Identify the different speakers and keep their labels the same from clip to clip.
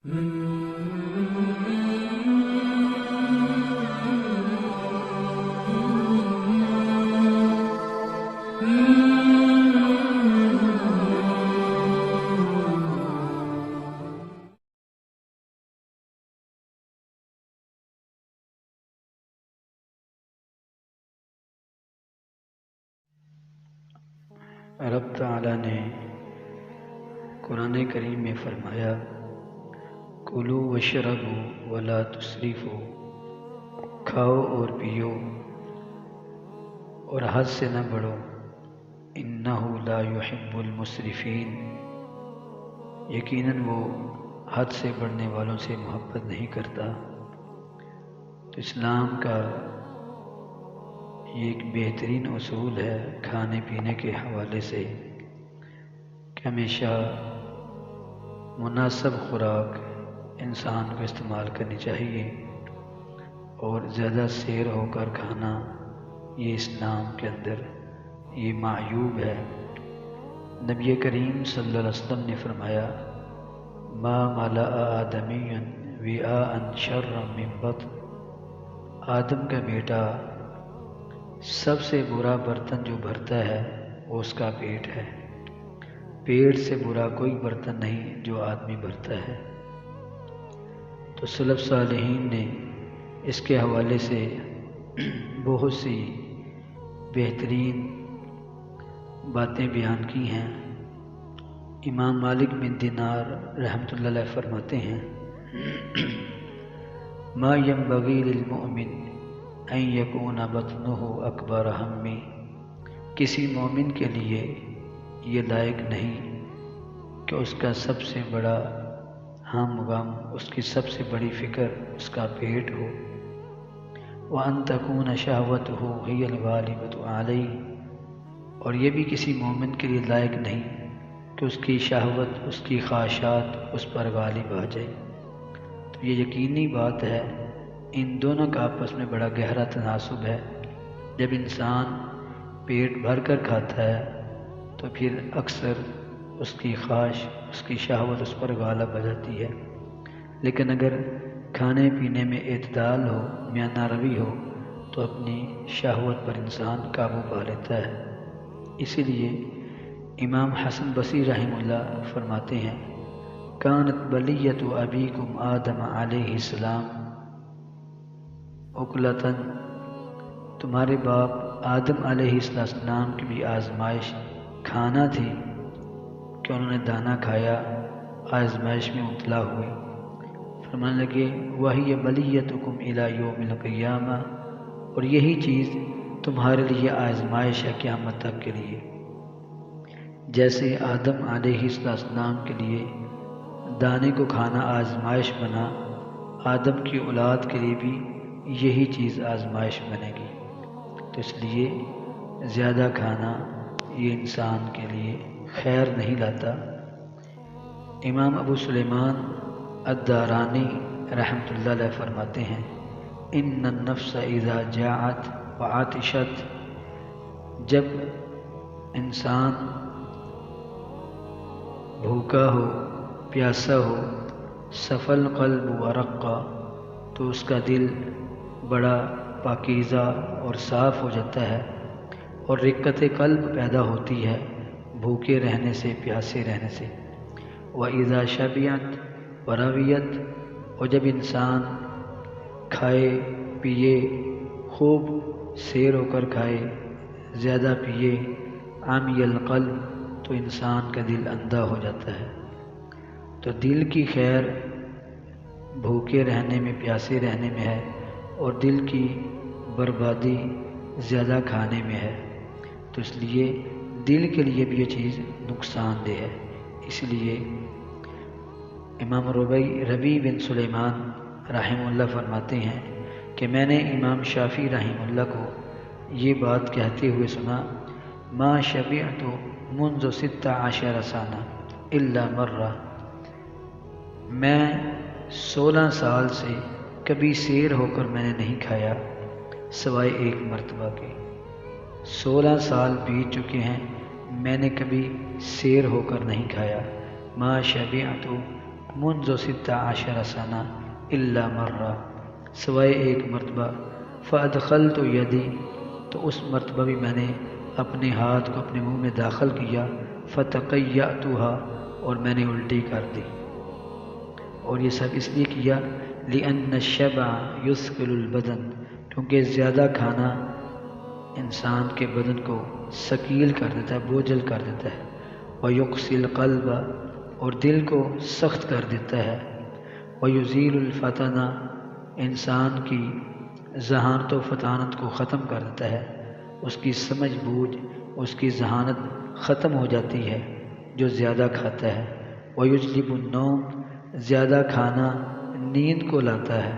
Speaker 1: رب تعالیٰ نے قرآن کریم میں فرمایا کلو وشربو ولا تسرفو، کھاؤ اور پیو اور حد سے نہ بڑھو، انہ لا یحب المسرفین، یقیناً وہ حد سے بڑھنے والوں سے محبت نہیں کرتا۔ تو اسلام کا یہ ایک بہترین اصول ہے کھانے پینے کے حوالے سے کہ ہمیشہ مناسب خوراک انسان کو استعمال کرنی چاہیے، اور زیادہ سیر ہو کر کھانا یہ اسلام کے اندر یہ معیوب ہے۔ نبی کریم صلی اللہ علیہ وسلم نے فرمایا ما ملأ آدمی وعاء شرا من بطن، آدم کا بیٹا سب سے برا برتن جو بھرتا ہے وہ اس کا پیٹ ہے، پیٹ سے برا کوئی برتن نہیں جو آدمی بھرتا ہے۔ تو سلف صالحین نے اس کے حوالے سے بہت سی بہترین باتیں بیان کی ہیں۔ امام مالک بن دینار رحمۃ اللہ علیہ فرماتے ہیں ما ينبغي للمؤمن ان يكون بطنه اکبر ہمی، کسی مومن کے لیے یہ لائق نہیں کہ اس کا سب سے بڑا ہم غم، اس کی سب سے بڑی فکر اس کا پیٹ ہو۔ وَأَن تَكُونَ شَهْوَتُهُ هِيَ الْغَالِبَةُ عَلَيْهِ، اور یہ بھی کسی مومن کے لیے لائق نہیں کہ اس کی شہوت، اس کی خواہشات اس پر غالب آ جائے۔ تو یہ یقینی بات ہے، ان دونوں کا آپس میں بڑا گہرا تناسب ہے۔ جب انسان پیٹ بھر کر کھاتا ہے تو پھر اکثر اس کی خواہش، اس کی شہوت اس پر غالب آ جاتی ہے، لیکن اگر کھانے پینے میں اعتدال ہو، میانہ روی ہو، تو اپنی شہوت پر انسان قابو پا لیتا ہے۔ اسی لیے امام حسن بصری رحمہ اللہ فرماتے ہیں کانت بلیۃ ابیکم آدم علیہ السلام اکلتن، تمہارے باپ آدم علیہ السلام کی بھی آزمائش کھانا تھی کہ انہوں نے دانہ کھایا، آزمائش میں مبتلا ہوئے۔ فرمانے لگے وہی بلیتکم الی یوم القیامہ، اور یہی چیز تمہارے لیے آزمائش ہے قیامت تک کے لیے۔ جیسے آدم علیہ السلام کے لیے دانے کو کھانا آزمائش بنا، آدم کی اولاد کے لیے بھی یہی چیز آزمائش بنے گی۔ تو اس لیے زیادہ کھانا یہ انسان کے لیے خیر نہیں لاتا۔ امام ابو سلیمان الدارانی رحمۃ اللہ علیہ فرماتے ہیں ان النفس اذا جاعت وعطشت، جب انسان بھوکا ہو، پیاسا ہو، صفى القلب ورقا، تو اس کا دل بڑا پاکیزہ اور صاف ہو جاتا ہے، اور رقت قلب پیدا ہوتی ہے بھوکے رہنے سے، پیاسے رہنے سے۔ وَإِذَا شَبِعَتْ وَرَوِيَتْ، اور جب انسان کھائے پیے، خوب سیر ہو کر کھائے، زیادہ پیے، عَمِيَ الْقَلْبُ، تو انسان کا دل اندھا ہو جاتا ہے۔ تو دل کی خیر بھوکے رہنے میں، پیاسے رہنے میں ہے، اور دل کی بربادی زیادہ کھانے میں ہے۔ تو اس لیے دل کے لیے بھی یہ چیز نقصان دہ ہے۔ اس لیے امام ربیع بن سلیمان رحمہ اللہ فرماتے ہیں کہ میں نے امام شافعی رحمہ اللہ کو یہ بات کہتے ہوئے سنا ما شبعت منذ 16 سنہ الا مرہ، میں 16 سال سے کبھی سیر ہو کر میں نے نہیں کھایا سوائے ایک مرتبہ کے۔ 16 سال بیت چکے ہیں، میں نے کبھی سیر ہو کر نہیں کھایا۔ ما شبعت منذ 16 سنہ الا مرہ، سوائے ایک مرتبہ، فادخلت یدی، تو اس مرتبہ بھی میں نے اپنے ہاتھ کو اپنے منہ میں داخل کیا، فتقیأتها، اور میں نے الٹی کر دی، اور یہ سب اس لیے کیا لأن الشبع یثقل البدن، کیونکہ زیادہ کھانا انسان کے بدن کو ثقیل کر دیتا ہے، بوجھل کر دیتا ہے، ویقسی القلب، اور دل کو سخت کر دیتا ہے، ویزیل الفتن، انسان کی ذہانت و فطانت کو ختم کر دیتا ہے، اس کی سمجھ بوجھ، اس کی ذہانت ختم ہو جاتی ہے جو زیادہ کھاتا ہے، ویجلب النوم، زیادہ کھانا نیند کو لاتا ہے،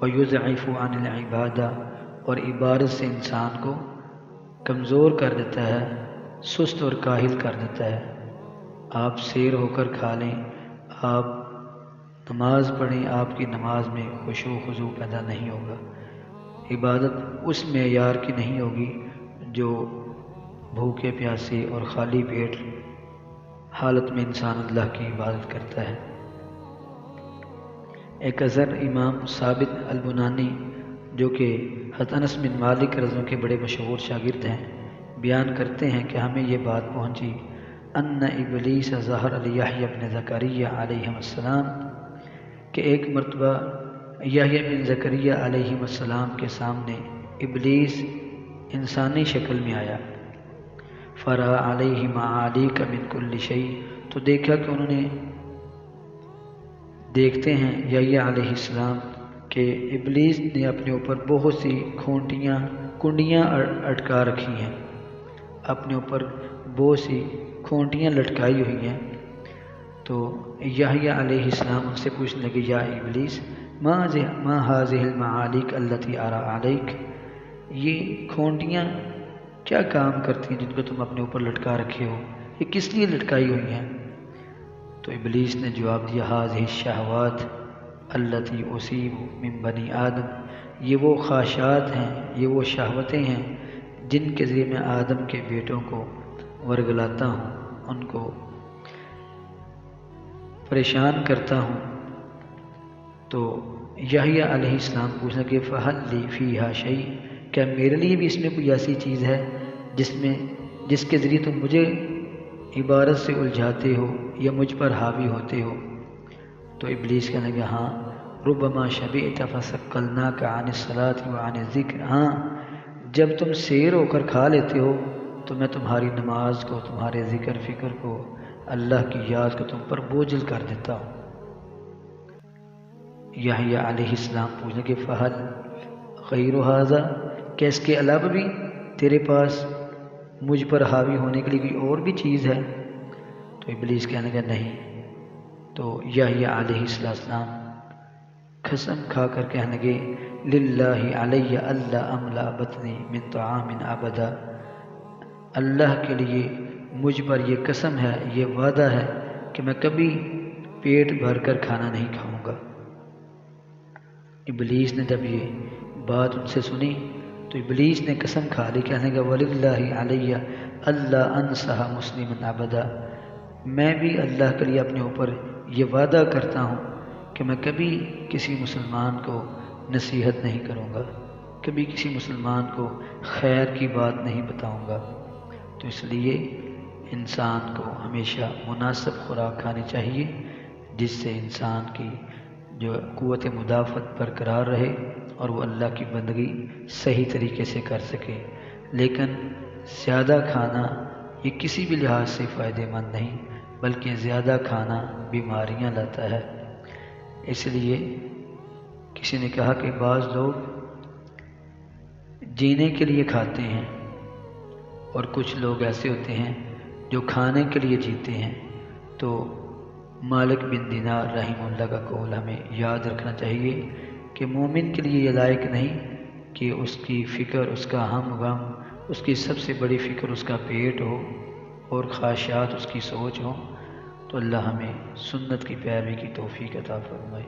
Speaker 1: ویضعف عن العبادہ، اور عبادت سے انسان کو کمزور کر دیتا ہے، سست اور کاہل کر دیتا ہے۔ آپ سیر ہو کر کھا لیں، آپ نماز پڑھیں، آپ کی نماز میں خشوع و خضوع پیدا نہیں ہوگا، عبادت اس معیار کی نہیں ہوگی جو بھوکے پیاسے اور خالی پیٹ حالت میں انسان اللہ کی عبادت کرتا ہے۔ ایک اثر امام ثابت البنانی جو کہ حضرت انس بن مالک رضی اللہ عنہ کے بڑے مشہور شاگرد ہیں، بیان کرتے ہیں کہ ہمیں یہ بات پہنچی ان ابلیس ظہر لیحییٰ بن زکریا علیہ السلام، کہ ایک مرتبہ یحییٰ بن زکریا علیہ السلام کے سامنے ابلیس انسانی شکل میں آیا، فرأى علیہ معالیک من کل شیء، تو دیکھا کہ انہوں نے، دیکھتے ہیں یحییٰ علیہ السلام کہ ابلیس نے اپنے اوپر بہت سی کنڈیاں اٹکا رکھی ہیں، اپنے اوپر بہت سی کھونٹیاں لٹکائی ہوئی ہیں۔ تو یحییٰ علیہ السلام ان سے پوچھنے لگے یا ابلیس ما هذه المعالق التي ارى عليك، یہ کھونٹیاں کیا کام کرتی ہیں جن کو تم اپنے اوپر لٹکا رکھے ہو، یہ کس لیے لٹکائی ہوئی ہیں؟ تو ابلیس نے جواب دیا هذه الشهوات التي اصيب من بني آدم، یہ وہ خواہشات ہیں، یہ وہ شہوتیں ہیں جن کے ذریعے میں آدم کے بیٹوں کو ورگلاتا ہوں، ان کو پریشان کرتا ہوں۔ تو یحییٰ علیہ السلام پوچھنا کہ فہل لی فیہا شیء، کیا میرے لیے بھی اس میں کوئی ایسی چیز ہے جس کے ذریعے تم مجھے عبادت سے الجھاتے ہو یا مجھ پر حاوی ہوتے ہو؟ تو ابلیس کہنے لگا ہاں، ربما شبعت فثقلناک عن الصلاة وعن الذکر، ہاں جب تم سیر ہو کر کھا لیتے ہو تو میں تمہاری نماز کو، تمہارے ذکر فکر کو، اللہ کی یاد کو تم پر بوجھل کر دیتا ہوں۔ یحییٰ علیہ السلام پوچھنے کہ فہل غیر ھذا، کیا اس کے علاوہ بھی تیرے پاس مجھ پر حاوی ہونے کے لیے کوئی اور بھی چیز ہے؟ تو ابلیس کہنے لگا نہیں۔ تو یحییٰ علیہ السلام قسم کھا کر کہنے لگے للہ علی الا املا بطنی من طعام ابدا، اللہ کے لیے مجھ پر یہ قسم ہے، یہ وعدہ ہے کہ میں کبھی پیٹ بھر کر کھانا نہیں کھاؤں گا۔ ابلیس نے جب یہ بات ان سے سنی تو ابلیس نے قسم کھا لی، کہنے لگا وللہ علی الا انصح مسلما ابدا، میں بھی اللہ کے لیے اپنے اوپر یہ وعدہ کرتا ہوں کہ میں کبھی کسی مسلمان کو نصیحت نہیں کروں گا، کبھی کسی مسلمان کو خیر کی بات نہیں بتاؤں گا۔ تو اس لیے انسان کو ہمیشہ مناسب خوراک کھانی چاہیے جس سے انسان کی جو قوت مدافعت برقرار رہے اور وہ اللہ کی بندگی صحیح طریقے سے کر سکے۔ لیکن زیادہ کھانا یہ کسی بھی لحاظ سے فائدہ مند نہیں، بلکہ زیادہ کھانا بیماریاں لاتا ہے۔ اس لیے کسی نے کہا کہ بعض لوگ جینے کے لیے کھاتے ہیں اور کچھ لوگ ایسے ہوتے ہیں جو کھانے کے لیے جیتے ہیں۔ تو مالک بن دینار رحمہ اللہ کا قول ہمیں یاد رکھنا چاہیے کہ مومن کے لیے یہ لائق نہیں کہ اس کی فکر، اس کا ہم غم، اس کی سب سے بڑی فکر اس کا پیٹ ہو اور خواہشات اس کی سوچ ہو۔ تو اللہ ہمیں سنت کی پیروی کی توفیق عطا فرمائے۔